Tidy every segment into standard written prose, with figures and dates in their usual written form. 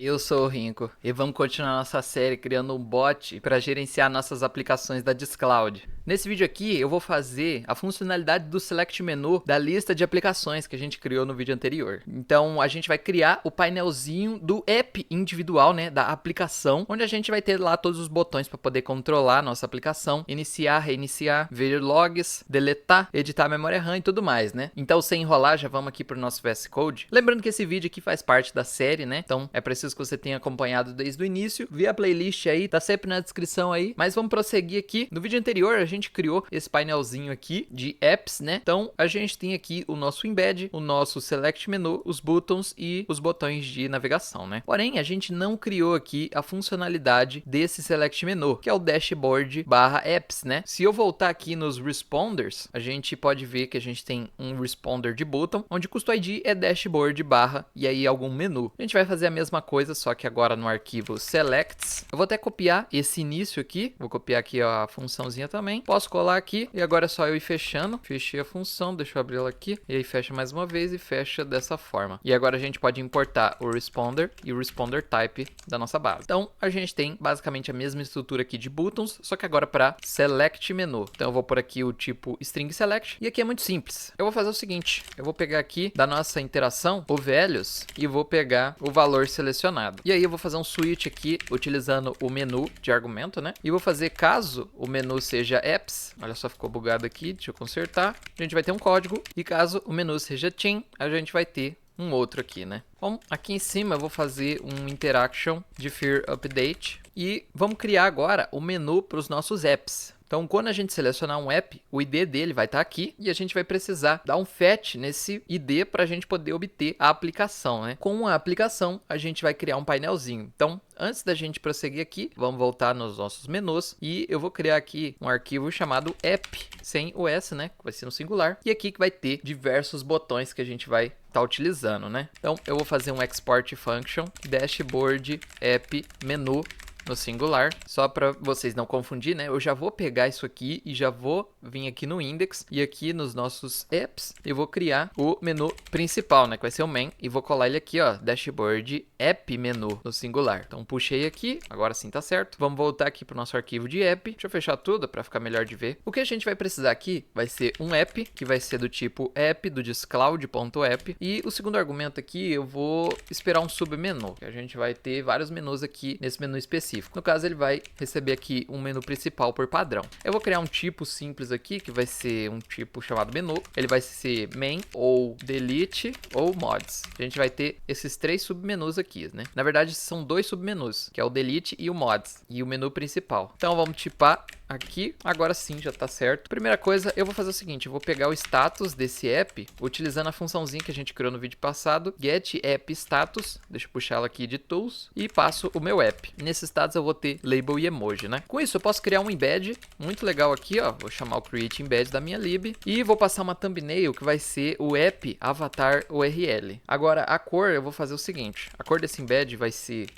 Eu sou o Rinco e vamos continuar nossa série criando um bot para gerenciar nossas aplicações da Discloud. Nesse vídeo aqui eu vou fazer a funcionalidade do Select Menu da lista de aplicações que a gente criou no vídeo anterior. Então a gente vai criar o painelzinho do app individual, né, da aplicação, onde a gente vai ter lá todos os botões para poder controlar a nossa aplicação, iniciar, reiniciar, ver logs, deletar, editar a memória RAM e tudo mais, né? Então sem enrolar, já vamos aqui para o nosso VS Code. Lembrando que esse vídeo aqui faz parte da série, né? Então é preciso que você tenha acompanhado desde o início. Vi a playlist aí, tá sempre na descrição aí. Mas vamos prosseguir aqui. No vídeo anterior a gente criou esse painelzinho aqui de apps, né? Então a gente tem aqui o nosso embed, o nosso select menu, os buttons e os botões de navegação, né? Porém, a gente não criou aqui a funcionalidade desse select menu, que é o dashboard barra apps, né? Se eu voltar aqui nos responders, a gente pode ver que a gente tem um responder de button, onde o custo ID é dashboard barra e aí algum menu. A gente vai fazer a mesma coisa, só que agora no arquivo selects. Eu vou até copiar esse início aqui, vou copiar aqui a funçãozinha também. Posso colar aqui e agora é só eu ir fechando. Fechei a função, deixa eu abrir ela aqui. E aí fecha mais uma vez e fecha dessa forma. E agora a gente pode importar o responder e o responder type da nossa base. Então a gente tem basicamente a mesma estrutura aqui de buttons, só que agora para select menu. Então eu vou por aqui o tipo string select. E aqui é muito simples. Eu vou fazer o seguinte, eu vou pegar aqui da nossa interação o values e vou pegar o valor selecionado. E aí eu vou fazer um switch aqui utilizando o menu de argumento, né? E vou fazer caso o menu seja apps, olha só, ficou bugado aqui, deixa eu consertar. A gente vai ter um código e caso o menu seja team, a gente vai ter um outro aqui, né? Bom, aqui em cima eu vou fazer um interaction de fear update e vamos criar agora o menu para os nossos apps. Então, quando a gente selecionar um app, o ID dele vai estar aqui e a gente vai precisar dar um fetch nesse ID para a gente poder obter a aplicação, né? Com a aplicação, a gente vai criar um painelzinho. Então, antes da gente prosseguir aqui, vamos voltar nos nossos menus e eu vou criar aqui um arquivo chamado app, sem o S, né? Que vai ser no singular. E aqui que vai ter diversos botões que a gente vai estar utilizando, né? Então, eu vou fazer um export function dashboard app menu no singular, só para vocês não confundir, né? Eu já vou pegar isso aqui e já vou vir aqui no index e aqui nos nossos apps eu vou criar o menu principal, né? Que vai ser o main e vou colar ele aqui, ó, dashboard app menu no singular. Então puxei aqui, agora sim tá certo. Vamos voltar aqui pro nosso arquivo de app. Deixa eu fechar tudo para ficar melhor de ver. O que a gente vai precisar aqui vai ser um app, que vai ser do tipo app do discloud.app e o segundo argumento aqui eu vou esperar um submenu, que a gente vai ter vários menus aqui nesse menu específico. No caso, ele vai receber aqui um menu principal por padrão. Eu vou criar um tipo simples aqui, que vai ser um tipo chamado menu. Ele vai ser main, ou delete, ou mods. A gente vai ter esses três submenus aqui, né? Na verdade, são dois submenus, que é o delete e o mods, e o menu principal. Então, vamos tipar aqui, agora sim já tá certo. Primeira coisa, eu vou fazer o seguinte, eu vou pegar o status desse app, utilizando a funçãozinha que a gente criou no vídeo passado, get app status, deixa eu puxar ela aqui de tools, e passo o meu app. Nesse status eu vou ter label e emoji, né? Com isso eu posso criar um embed, muito legal aqui, ó, vou chamar o create embed da minha lib, e vou passar uma thumbnail que vai ser o app avatar URL. Agora, a cor, eu vou fazer o seguinte, a cor desse embed vai ser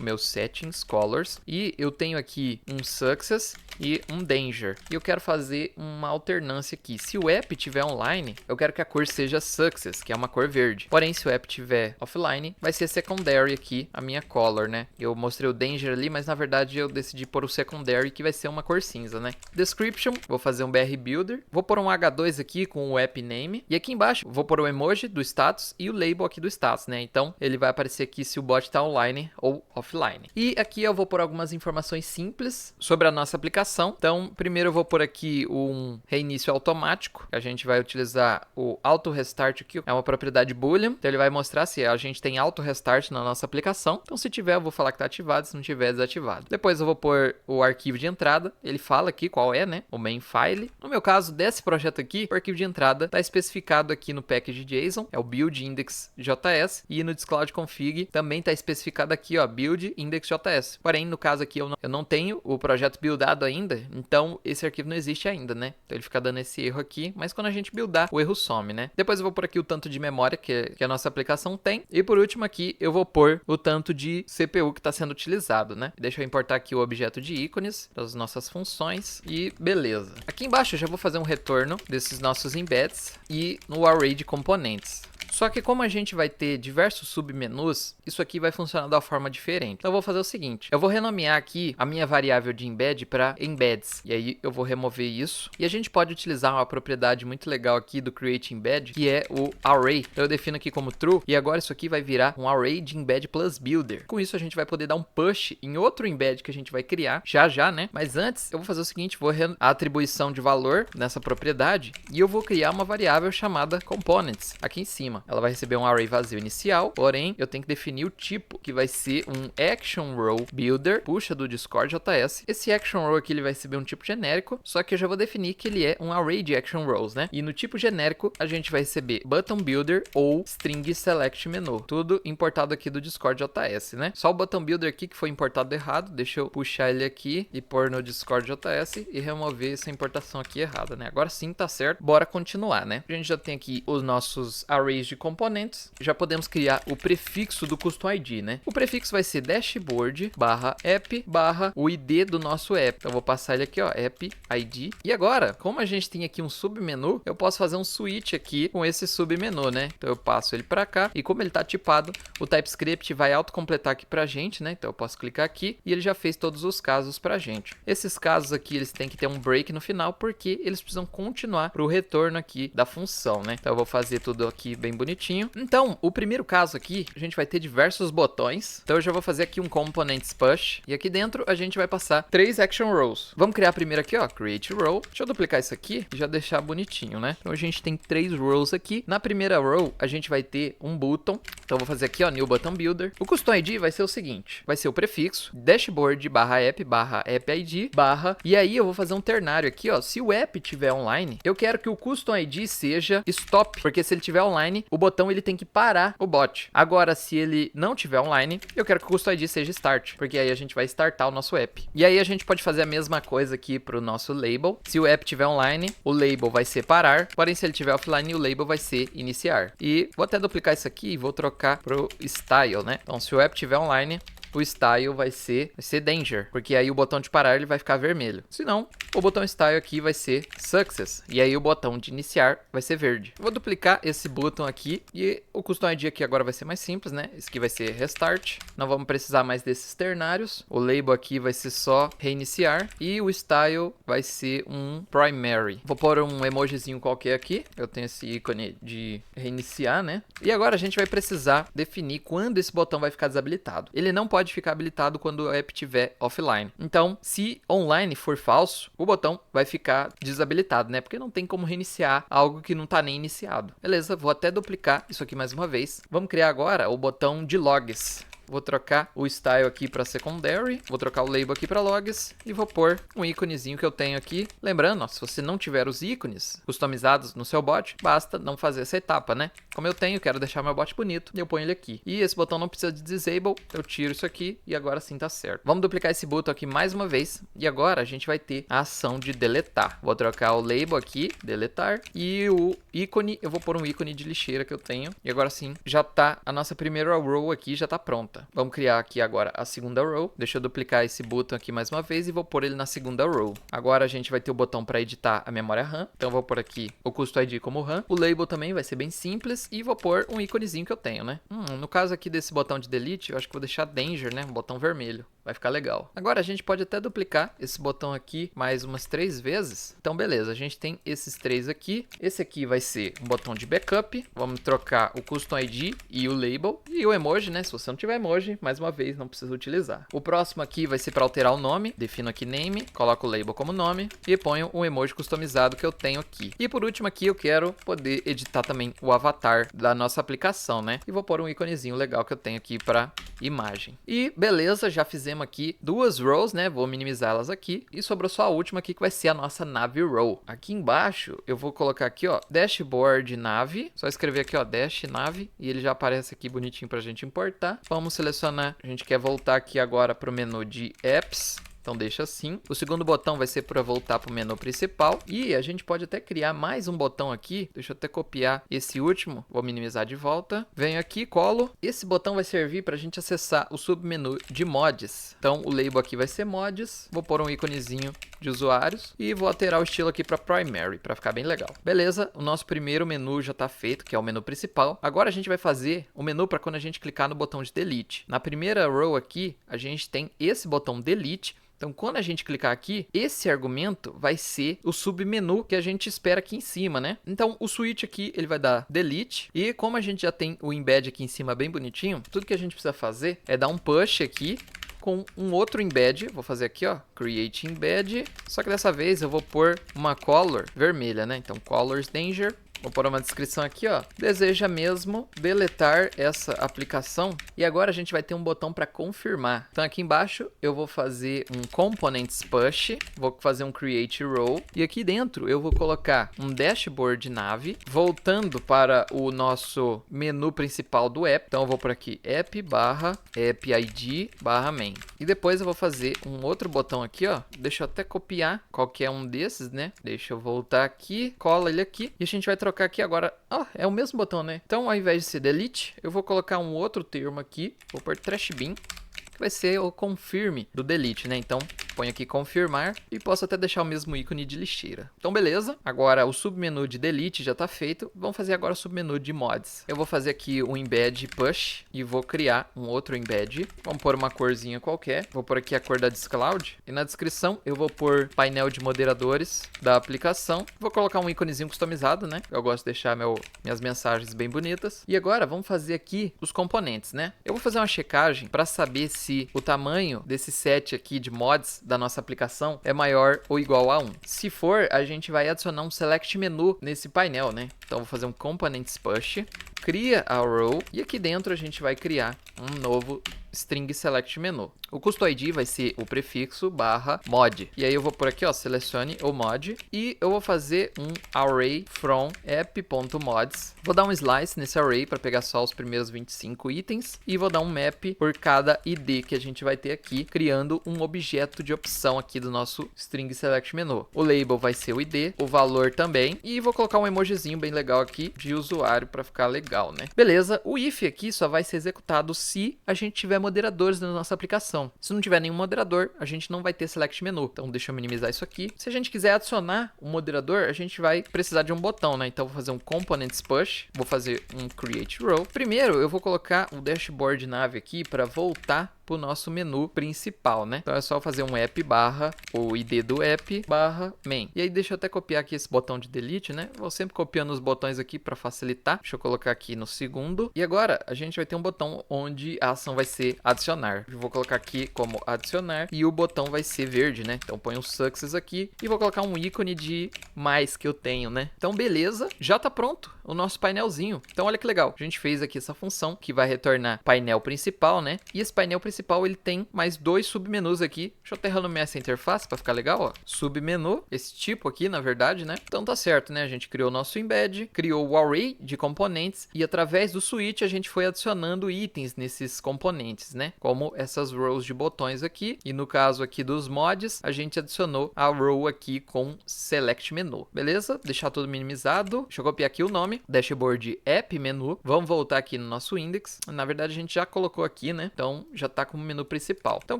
meus settings, colors, e eu tenho aqui um success e um danger. E eu quero fazer uma alternância aqui. Se o app estiver online, eu quero que a cor seja success, que é uma cor verde. Porém, se o app estiver offline, vai ser secondary aqui, a minha color, né? Eu mostrei o danger ali, mas na verdade eu decidi pôr o secondary, que vai ser uma cor cinza, né? Description, vou fazer um BR Builder. Vou pôr um H2 aqui com o app name. E aqui embaixo, vou pôr o emoji do status e o label aqui do status, né? Então, ele vai aparecer aqui se o bot está online ou offline. E aqui eu vou pôr algumas informações simples sobre a nossa aplicação. Então, primeiro eu vou pôr aqui um reinício automático. A gente vai utilizar o auto restart aqui, é uma propriedade boolean. Então, ele vai mostrar se a gente tem auto restart na nossa aplicação. Então, se tiver, eu vou falar que está ativado, se não tiver, desativado. Depois eu vou pôr o arquivo de entrada. Ele fala aqui qual é, né? O main file. No meu caso, desse projeto aqui, o arquivo de entrada está especificado aqui no package JSON, é o build index.js, e no Discloud config também está especificado aqui, ó, build index.js. Porém, no caso aqui, eu não tenho o projeto buildado ainda, então esse arquivo não existe ainda, né? Então ele fica dando esse erro aqui, mas quando a gente buildar, o erro some, né? Depois eu vou pôr aqui o tanto de memória que a nossa aplicação tem, e por último aqui eu vou pôr o tanto de CPU que está sendo utilizado, né? Deixa eu importar aqui o objeto de ícones das nossas funções e beleza. Aqui embaixo eu já vou fazer um retorno desses nossos embeds e no array de componentes. Só que como a gente vai ter diversos submenus, isso aqui vai funcionar de uma forma diferente. Então eu vou fazer o seguinte, eu vou renomear aqui a minha variável de embed para embeds. E aí eu vou remover isso. E a gente pode utilizar uma propriedade muito legal aqui do create embed, que é o array. Então eu defino aqui como true e agora isso aqui vai virar um array de embed plus builder. Com isso a gente vai poder dar um push em outro embed que a gente vai criar já, né? Mas antes eu vou fazer o seguinte, vou a atribuição de valor nessa propriedade e eu vou criar uma variável chamada components aqui em cima. Ela vai receber um array vazio inicial, porém eu tenho que definir o tipo, que vai ser um action row builder, puxa do Discord.js. Esse action row aqui ele vai receber um tipo genérico, só que eu já vou definir que ele é um array de action rows, né? E no tipo genérico a gente vai receber button builder ou string select menu, tudo importado aqui do Discord.js, né? Só o button builder aqui que foi importado errado, deixa eu puxar ele aqui e pôr no Discord.js e remover essa importação aqui errada, né? Agora sim tá certo, bora continuar, né? A gente já tem aqui os nossos arrays de componentes, já podemos criar o prefixo do custom ID, né? O prefixo vai ser dashboard barra app barra o ID do nosso app. Então eu vou passar ele aqui, ó, app ID. E agora, como a gente tem aqui um submenu, eu posso fazer um switch aqui com esse submenu, né? Então eu passo ele para cá e como ele tá tipado, o TypeScript vai autocompletar aqui pra gente, né? Então eu posso clicar aqui e ele já fez todos os casos pra gente. Esses casos aqui, eles têm que ter um break no final porque eles precisam continuar pro retorno aqui da função, né? Então eu vou fazer tudo aqui bem bonitinho. Então, o primeiro caso aqui, a gente vai ter diversos botões. Então eu já vou fazer aqui um components push e aqui dentro a gente vai passar 3 action rows. Vamos criar a primeira aqui, ó, create row. Deixa eu duplicar isso aqui e já deixar bonitinho, né? Então a gente tem 3 rows aqui. Na primeira row, a gente vai ter um button. Então eu vou fazer aqui, ó, new button builder. O custom ID vai ser o seguinte, vai ser o prefixo dashboard barra app ID barra, e aí eu vou fazer um ternário aqui, ó, se o app tiver online, eu quero que o custom ID seja stop, porque se ele tiver online, o botão ele tem que parar o bot. Agora, se ele não tiver online, eu quero que o custom ID seja start, porque aí a gente vai startar o nosso app. E aí a gente pode fazer a mesma coisa aqui pro nosso label. Se o app tiver online, o label vai ser parar, porém se ele tiver offline, o label vai ser iniciar. E vou até duplicar isso aqui e vou trocar pro style, né? Então, se o app tiver online, o style vai ser danger, porque aí o botão de parar ele vai ficar vermelho. Se não, o botão style aqui vai ser success, e aí o botão de iniciar vai ser verde. Eu vou duplicar esse botão aqui e o custom ID aqui agora vai ser mais simples, né? Esse aqui vai ser restart, não vamos precisar mais desses ternários. O label aqui vai ser só reiniciar e o style vai ser um primary. Vou pôr um emojizinho qualquer aqui, eu tenho esse ícone de reiniciar, né? E agora a gente vai precisar definir quando esse botão vai ficar desabilitado. Ele não pode ficar habilitado quando o app estiver offline. Então, se online for falso, o botão vai ficar desabilitado, né? Porque não tem como reiniciar algo que não está nem iniciado. Beleza, vou até duplicar isso aqui mais uma vez. Vamos criar agora o botão de logs. Vou trocar o style aqui para secondary, vou trocar o label aqui para logs e vou pôr um íconezinho que eu tenho aqui. Lembrando, ó, se você não tiver os ícones customizados no seu bot, basta não fazer essa etapa, né? Como eu tenho, quero deixar meu bot bonito e eu ponho ele aqui. E esse botão não precisa de disable, eu tiro isso aqui e agora sim tá certo. Vamos duplicar esse botão aqui mais uma vez e agora a gente vai ter a ação de deletar. Vou trocar o label aqui, deletar, e o ícone, eu vou pôr um ícone de lixeira que eu tenho. E agora sim, já tá a nossa primeira row aqui, já tá pronta. Vamos criar aqui agora a segunda row. Deixa eu duplicar esse botão aqui mais uma vez e vou pôr ele na segunda row. Agora a gente vai ter o botão para editar a memória RAM. Então eu vou pôr aqui o custom ID como RAM. O label também vai ser bem simples e vou pôr um íconezinho que eu tenho, né? No caso aqui desse botão de delete, eu acho que vou deixar danger, né? Um botão vermelho. Vai ficar legal. Agora a gente pode até duplicar esse botão aqui mais umas 3 vezes. Então beleza, a gente tem esses 3 aqui. Esse aqui vai ser um botão de backup. Vamos trocar o custom ID e o label. E o emoji, né? Se você não tiver emoji, mais uma vez, não precisa utilizar. O próximo aqui vai ser para alterar o nome. Defino aqui name, coloco o label como nome e ponho um emoji customizado que eu tenho aqui. E por último aqui eu quero poder editar também o avatar da nossa aplicação, né? E vou pôr um íconezinho legal que eu tenho aqui para imagem. E beleza, já fizemos aqui 2 rows, né? Vou minimizá-las aqui. E sobrou só a última aqui que vai ser a nossa nave row. Aqui embaixo eu vou colocar aqui, ó, dashboard nave. Só escrever aqui, ó, dash nave e ele já aparece aqui bonitinho pra gente importar. Vamos selecionar, a gente quer voltar aqui agora pro menu de apps. Então deixa assim. O segundo botão vai ser para voltar para o menu principal. E a gente pode até criar mais um botão aqui. Deixa eu até copiar esse último. Vou minimizar de volta. Venho aqui, colo. Esse botão vai servir para a gente acessar o submenu de mods. Então o label aqui vai ser mods. Vou pôr um íconezinho de usuários e vou alterar o estilo aqui para primary, para ficar bem legal. Beleza, o nosso primeiro menu já está feito, que é o menu principal. Agora a gente vai fazer o menu para quando a gente clicar no botão de delete. Na primeira row aqui, a gente tem esse botão delete. Então, quando a gente clicar aqui, esse argumento vai ser o submenu que a gente espera aqui em cima, né? Então, o switch aqui, ele vai dar delete. E como a gente já tem o embed aqui em cima bem bonitinho, tudo que a gente precisa fazer é dar um push aqui com um outro embed. Vou fazer aqui, ó, create embed. Só que dessa vez eu vou pôr uma color vermelha, né? Então, colors danger. Vou pôr uma descrição aqui, ó. Deseja mesmo deletar essa aplicação. E agora a gente vai ter um botão para confirmar. Então aqui embaixo eu vou fazer um components push. Vou fazer um create row. E aqui dentro eu vou colocar um dashboard nav. Voltando para o nosso menu principal do app. Então eu vou por aqui app barra app id barra main. E depois eu vou fazer um outro botão aqui, ó. Deixa eu até copiar qualquer um desses, né? Deixa eu voltar aqui. Cola ele aqui. E a gente vai trocar aqui agora, é o mesmo botão, né? Então, ao invés de ser delete, eu vou colocar um outro termo aqui, vou pôr trash bin, que vai ser o confirme do delete, né? Então, ponho aqui confirmar e posso até deixar o mesmo ícone de lixeira. Então, beleza. Agora, o submenu de delete já está feito. Vamos fazer agora o submenu de mods. Eu vou fazer aqui um embed push e vou criar um outro embed. Vamos pôr uma corzinha qualquer. Vou pôr aqui a cor da Discloud. E na descrição, eu vou pôr painel de moderadores da aplicação. Vou colocar um íconezinho customizado, né? Eu gosto de deixar minhas mensagens bem bonitas. E agora, vamos fazer aqui os componentes, né? Eu vou fazer uma checagem para saber se o tamanho desse set aqui de mods da nossa aplicação é maior ou igual a 1. Se for, a gente vai adicionar um select menu nesse painel, né? Então, vou fazer um components push, cria a row e aqui dentro a gente vai criar um novo string select menu. O custo ID vai ser o prefixo barra mod. E aí eu vou por aqui, ó, selecione o mod e eu vou fazer um array from app.mods. Vou dar um slice nesse array para pegar só os primeiros 25 itens e vou dar um map por cada ID que a gente vai ter aqui, criando um objeto de opção aqui do nosso string select menu. O label vai ser o ID, o valor também e vou colocar um emojizinho bem legal aqui de usuário para ficar legal, né? Beleza, o if aqui só vai ser executado se a gente tiver moderadores na nossa aplicação. Se não tiver nenhum moderador, a gente não vai ter select menu. Então deixa eu minimizar isso aqui. Se a gente quiser adicionar um moderador, a gente vai precisar de um botão, né? Então vou fazer um components push, vou fazer um create row. Primeiro eu vou colocar o dashboard nav aqui para voltar para o nosso menu principal, né? Então é só fazer um app barra o ID do app barra main. E aí deixa eu até copiar aqui esse botão de delete, né? Vou sempre copiando os botões aqui para facilitar. Deixa eu colocar aqui no segundo. E agora a gente vai ter um botão onde a ação vai ser adicionar. Eu vou colocar aqui como adicionar e o botão vai ser verde, né? Então põe um success aqui e vou colocar um ícone de mais que eu tenho, né? Então beleza, já tá pronto o nosso painelzinho. Então olha que legal, a gente fez aqui essa função que vai retornar painel principal, né? E esse painel principal ele tem mais dois submenus aqui. Deixa eu até renomear essa interface para ficar legal, ó. Submenu, esse tipo aqui, na verdade, né? Então tá certo, né? A gente criou o nosso embed, criou o array de componentes e através do switch a gente foi adicionando itens nesses componentes, né? Como essas rows de botões aqui. E no caso aqui dos mods, a gente adicionou a row aqui com select menu. Beleza? Deixar tudo minimizado. Deixa eu copiar aqui o nome. Dashboard app menu. Vamos voltar aqui no nosso index. Na verdade, a gente já colocou aqui, né? Então já tá como menu principal. Então o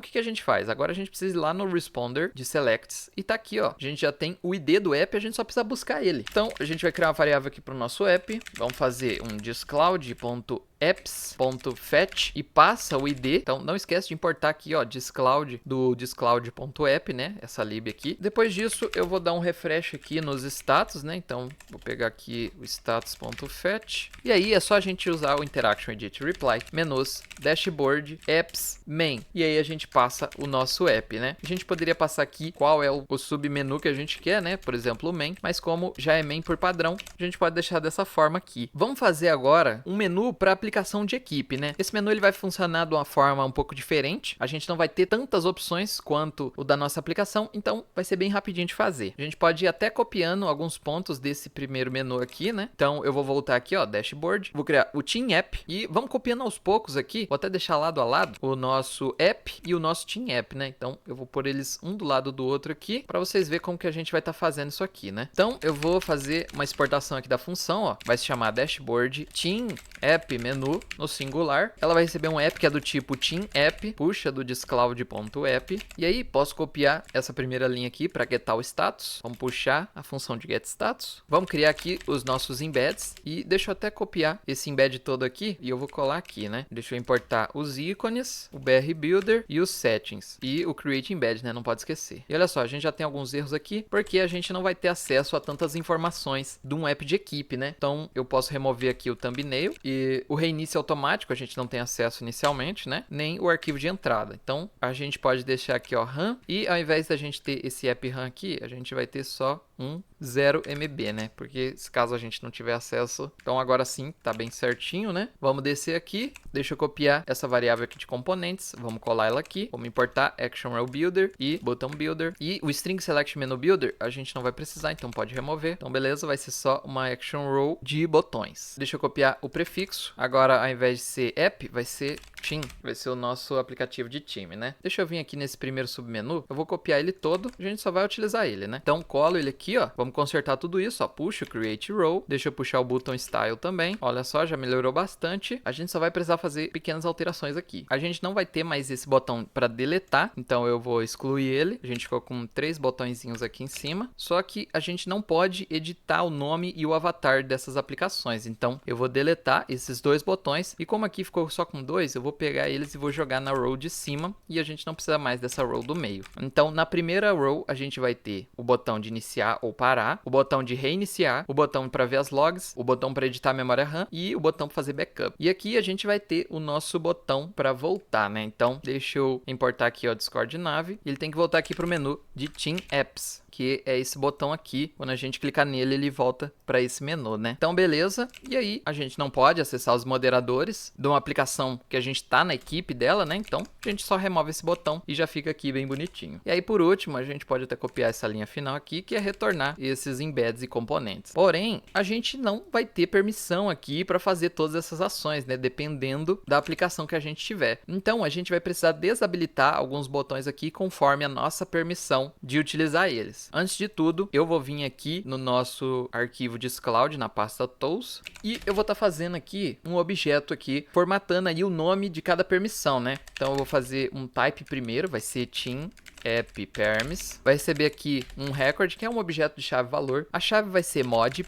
que a gente faz? Agora a gente precisa ir lá no responder de selects e tá aqui, ó. A gente já tem o ID do app, a gente só precisa buscar ele. Então a gente vai criar uma variável aqui para o nosso app. Vamos fazer um discloud.apps.fetch e passa o ID. Então não esquece de importar aqui, ó, discloud do discloud.app, né? Essa lib aqui. Depois disso eu vou dar um refresh aqui nos status, né? Então vou pegar aqui o status.fetch e aí é só a gente usar o interaction edit reply, menus, dashboard, apps, main. E aí a gente passa o nosso app, né? A gente poderia passar aqui qual é o submenu que a gente quer, né? Por exemplo, o main, mas como já é main por padrão, a gente pode deixar dessa forma aqui. Vamos fazer agora um menu para aplicar aplicação de equipe, né? Esse menu ele vai funcionar de uma forma um pouco diferente. A gente não vai ter tantas opções quanto o da nossa aplicação, então vai ser bem rapidinho de fazer. A gente pode ir até copiando alguns pontos desse primeiro menu aqui, né? Então eu vou voltar aqui, ó, Dashboard, vou criar o Team App e vamos copiando aos poucos aqui. Vou até deixar lado a lado o nosso App e o nosso Team App, né? Então eu vou pôr eles um do lado do outro aqui para vocês verem como que a gente vai estar fazendo isso aqui, né? Então eu vou fazer uma exportação aqui da função, ó, vai se chamar Dashboard Team App Menu no singular. Ela vai receber um app que é do tipo Team App, puxa do discloud.app. E aí posso copiar essa primeira linha aqui para getar o status. Vamos puxar a função de get status. Vamos criar aqui os nossos embeds e deixa eu até copiar esse embed todo aqui e eu vou colar aqui, né? Deixa eu importar os ícones, o BR Builder e os settings e o create embed, né? Não pode esquecer. E olha só, a gente já tem alguns erros aqui porque a gente não vai ter acesso a tantas informações de um app de equipe, né? Então eu posso remover aqui o thumbnail e o reinício automático a gente não tem acesso inicialmente, né? Nem o arquivo de entrada. Então a gente pode deixar aqui, ó, RAM, e ao invés da gente ter esse app RAM aqui, a gente vai ter só um 0 MB, né? Porque se caso a gente não tiver acesso, então agora sim tá bem certinho, né? Vamos descer aqui, deixa eu copiar essa variável aqui de componentes, vamos colar ela aqui, vamos importar Action Row Builder e Button Builder e o String Select Menu Builder a gente não vai precisar, então pode remover. Então beleza, vai ser só uma Action Row de botões. Deixa eu copiar o prefixo, agora ao invés de ser app, vai ser team, vai ser o nosso aplicativo de time, né? Deixa eu vir aqui nesse primeiro submenu, eu vou copiar ele todo, a gente só vai utilizar ele, né? Então colo ele aqui, ó, vamos consertar tudo isso, ó, puxo Create Row, deixa eu puxar o button Style também, olha só, já melhorou bastante, a gente só vai precisar fazer pequenas alterações aqui. A gente não vai ter mais esse botão para deletar, então eu vou excluir ele, a gente ficou com 3 botõezinhos aqui em cima, só que a gente não pode editar o nome e o avatar dessas aplicações, então eu vou deletar esses 2 botões, e como aqui ficou só com 2, eu vou pegar eles e vou jogar na row de cima, e a gente não precisa mais dessa row do meio. Então na primeira row a gente vai ter o botão de iniciar ou parar, o botão de reiniciar, o botão para ver as logs, o botão para editar a memória RAM e o botão para fazer backup. E aqui a gente vai ter o nosso botão para voltar, né? Então deixa eu importar aqui o Discord Nave, ele tem que voltar aqui para o menu de Team Apps, que é esse botão aqui. Quando a gente clicar nele, ele volta para esse menu, né? Então, beleza. E aí, a gente não pode acessar os moderadores de uma aplicação que a gente tá na equipe dela, né? Então, a gente só remove esse botão e já fica aqui bem bonitinho. E aí, por último, a gente pode até copiar essa linha final aqui, que é retornar esses embeds e componentes. Porém, a gente não vai ter permissão aqui para fazer todas essas ações, né? Dependendo da aplicação que a gente tiver. Então, a gente vai precisar desabilitar alguns botões aqui conforme a nossa permissão de utilizar eles. Antes de tudo, eu vou vir aqui no nosso arquivo Discloud, na pasta Tools, e eu vou estar fazendo aqui um objeto aqui, formatando aí o nome de cada permissão, né? Então eu vou fazer um type primeiro, vai ser team app permis, vai receber aqui um record, que é um objeto de chave valor. A chave vai ser mod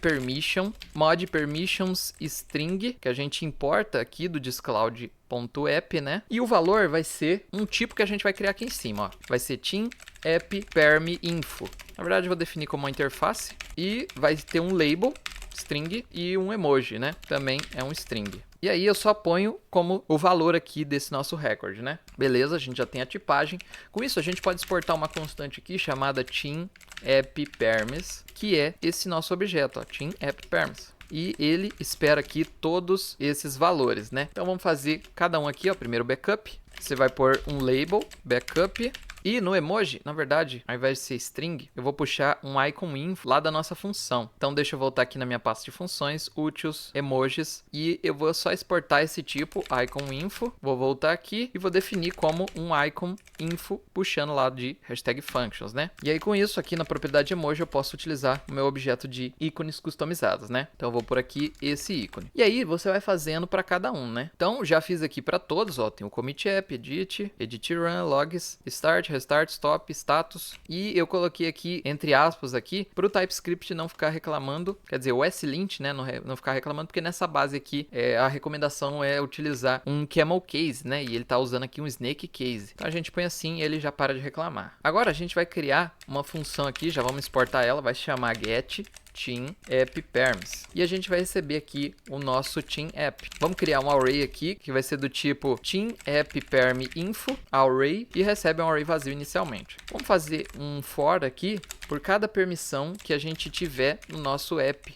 permissions string, que a gente importa aqui do discloud.app, né? E o valor vai ser um tipo que a gente vai criar aqui em cima, ó. Vai ser team app permi info. Na verdade, eu vou definir como uma interface e vai ter um label string e um emoji, né? Também é um string. E aí eu só ponho como o valor aqui desse nosso record, né? Beleza, a gente já tem a tipagem. Com isso, a gente pode exportar uma constante aqui chamada team app permis, que é esse nosso objeto, ó, team app permis. E ele espera aqui todos esses valores, né? Então vamos fazer cada um aqui, ó. Primeiro backup, você vai pôr um label, backup. E no emoji, na verdade, ao invés de ser string, eu vou puxar um icon info lá da nossa função. Então deixa eu voltar aqui na minha pasta de funções, úteis, emojis, e eu vou só exportar esse tipo, icon info. Vou voltar aqui e vou definir como um icon info, puxando lá de hashtag functions, né? E aí com isso, aqui na propriedade emoji, eu posso utilizar o meu objeto de ícones customizados, né? Então eu vou por aqui esse ícone. E aí você vai fazendo para cada um, né? Então já fiz aqui para todos, ó, tem o commit app, edit run, logs, start, restart, stop, status, e eu coloquei aqui, entre aspas aqui, para o TypeScript não ficar reclamando, quer dizer, o slint, né, não ficar reclamando, porque nessa base aqui, a recomendação é utilizar um camel case, né, e ele tá usando aqui um snake case. Então a gente põe assim e ele já para de reclamar. Agora a gente vai criar uma função aqui, já vamos exportar ela, vai se chamar get team app permis. E a gente vai receber aqui o nosso team app. Vamos criar um array aqui, que vai ser do tipo team app permi info, array, e recebe um array vazio inicialmente. Vamos fazer um for aqui por cada permissão que a gente tiver no nosso app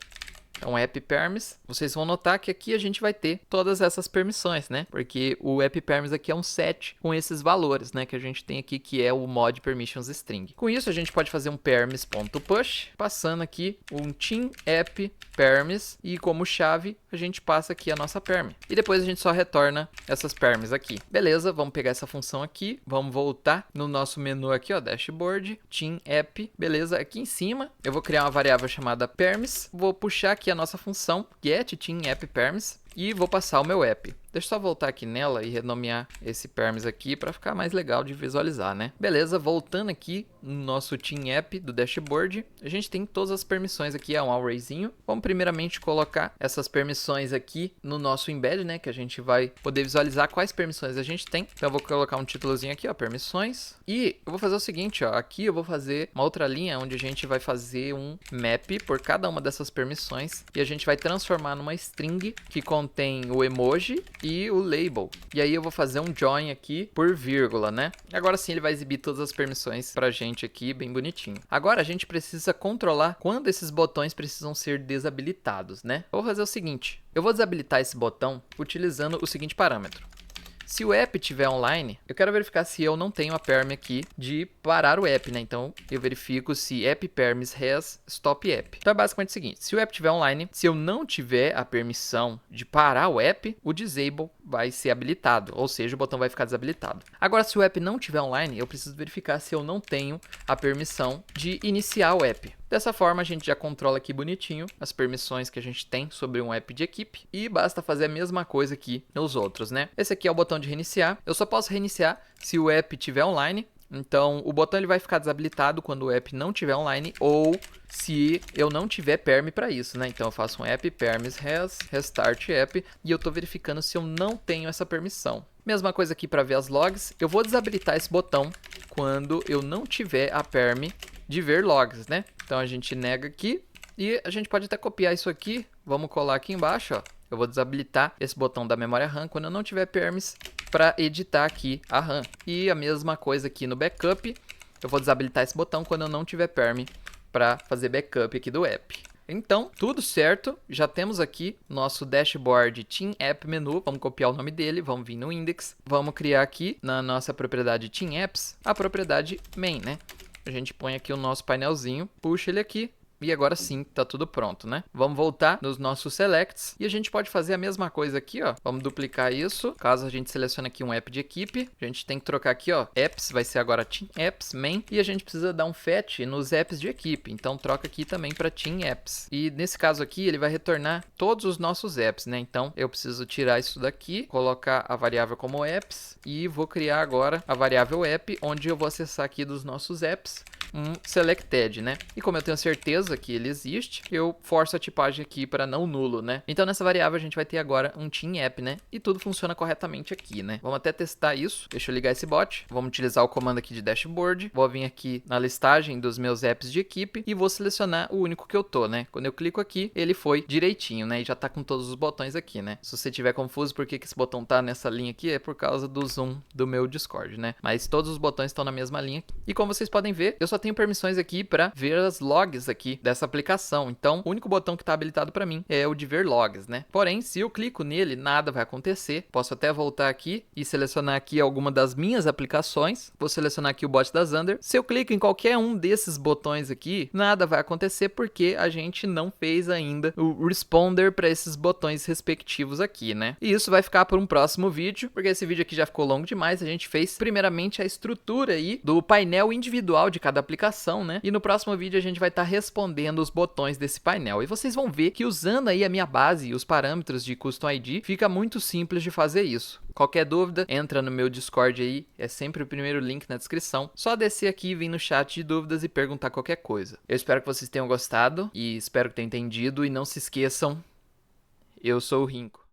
Então, app permis, vocês vão notar que aqui a gente vai ter todas essas permissões, né? Porque o app permis aqui é um set com esses valores, né? Que a gente tem aqui, que é o mod permissions string. Com isso, a gente pode fazer um permis.push, passando aqui um team app permis, e como chave, a gente passa aqui a nossa perm. E depois a gente só retorna essas permis aqui. Beleza, vamos pegar essa função aqui, vamos voltar no nosso menu aqui, ó, dashboard, team app, beleza? Aqui em cima, eu vou criar uma variável chamada permis, vou puxar aqui a nossa função get team app permis e vou passar o meu app. Deixa eu só voltar aqui nela e renomear esse permis aqui para ficar mais legal de visualizar, né? Beleza, voltando aqui no nosso team app do dashboard, a gente tem todas as permissões aqui, é um arrayzinho. Vamos primeiramente colocar essas permissões aqui no nosso embed, né? Que a gente vai poder visualizar quais permissões a gente tem. Então eu vou colocar um títulozinho aqui, ó, permissões. E eu vou fazer o seguinte, ó, aqui eu vou fazer uma outra linha onde a gente vai fazer um map por cada uma dessas permissões e a gente vai transformar numa string que contém o emoji e o label. E aí eu vou fazer um join aqui por vírgula, né? Agora sim ele vai exibir todas as permissões pra gente aqui, bem bonitinho. Agora a gente precisa controlar quando esses botões precisam ser desabilitados, né? Eu vou fazer o seguinte, eu vou desabilitar esse botão utilizando o seguinte parâmetro. Se o app estiver online, eu quero verificar se eu não tenho a perm aqui de parar o app, né? Então, eu verifico se app permis has stop app. Então, é basicamente o seguinte, se o app estiver online, se eu não tiver a permissão de parar o app, o disable vai ser habilitado, ou seja, o botão vai ficar desabilitado. Agora, se o app não estiver online, eu preciso verificar se eu não tenho a permissão de iniciar o app. Dessa forma, a gente já controla aqui bonitinho as permissões que a gente tem sobre um app de equipe e basta fazer a mesma coisa aqui nos outros, né? Esse aqui é o botão de reiniciar. Eu só posso reiniciar se o app estiver online. Então, o botão ele vai ficar desabilitado quando o app não estiver online ou se eu não tiver perm para isso, né? Então, eu faço um app permis has restart app e eu estou verificando se eu não tenho essa permissão. Mesma coisa aqui para ver as logs. Eu vou desabilitar esse botão quando eu não tiver a perm de ver logs, né? Então, a gente nega aqui e a gente pode até copiar isso aqui. Vamos colar aqui embaixo, ó. Eu vou desabilitar esse botão da memória RAM quando eu não tiver permis para editar aqui a RAM. E a mesma coisa aqui no backup. Eu vou desabilitar esse botão quando eu não tiver perm para fazer backup aqui do app. Então, tudo certo. Já temos aqui nosso dashboard Team App Menu. Vamos copiar o nome dele, vamos vir no index. Vamos criar aqui na nossa propriedade Team Apps a propriedade main, né? A gente põe aqui o nosso painelzinho, puxa ele aqui. E agora sim, tá tudo pronto, né? Vamos voltar nos nossos selects e a gente pode fazer a mesma coisa aqui, ó. Vamos duplicar isso. Caso a gente selecione aqui um app de equipe, a gente tem que trocar aqui, ó. Apps vai ser agora Team Apps Main e a gente precisa dar um fetch nos apps de equipe. Então troca aqui também para Team Apps. E nesse caso aqui, ele vai retornar todos os nossos apps, né? Então eu preciso tirar isso daqui, colocar a variável como apps e vou criar agora a variável app, onde eu vou acessar aqui dos nossos apps um selected, né? E como eu tenho certeza que ele existe, eu forço a tipagem aqui para não nulo, né? Então nessa variável a gente vai ter agora um team app, né? E tudo funciona corretamente aqui, né? Vamos até testar isso. Deixa eu ligar esse bot. Vamos utilizar o comando aqui de dashboard. Vou vir aqui na listagem dos meus apps de equipe e vou selecionar o único que eu tô, né? Quando eu clico aqui, ele foi direitinho, né? E já tá com todos os botões aqui, né? Se você tiver confuso por que esse botão tá nessa linha aqui, é por causa do zoom do meu Discord, né? Mas todos os botões estão na mesma linha. E como vocês podem ver, eu só tenho permissões aqui para ver as logs aqui dessa aplicação. Então, o único botão que está habilitado para mim é o de ver logs, né? Porém, se eu clico nele, nada vai acontecer. Posso até voltar aqui e selecionar aqui alguma das minhas aplicações. Vou selecionar aqui o bot da Xander. Se eu clico em qualquer um desses botões aqui, nada vai acontecer porque a gente não fez ainda o responder para esses botões respectivos aqui, né? E isso vai ficar por um próximo vídeo, porque esse vídeo aqui já ficou longo demais. A gente fez primeiramente a estrutura aí do painel individual de cada aplicação, né? E no próximo vídeo a gente vai estar respondendo os botões desse painel. E vocês vão ver que usando aí a minha base e os parâmetros de Custom ID, fica muito simples de fazer isso. Qualquer dúvida, entra no meu Discord aí, é sempre o primeiro link na descrição. Só descer aqui, vir no chat de dúvidas e perguntar qualquer coisa. Eu espero que vocês tenham gostado e espero que tenham entendido. E não se esqueçam, eu sou o Rinco.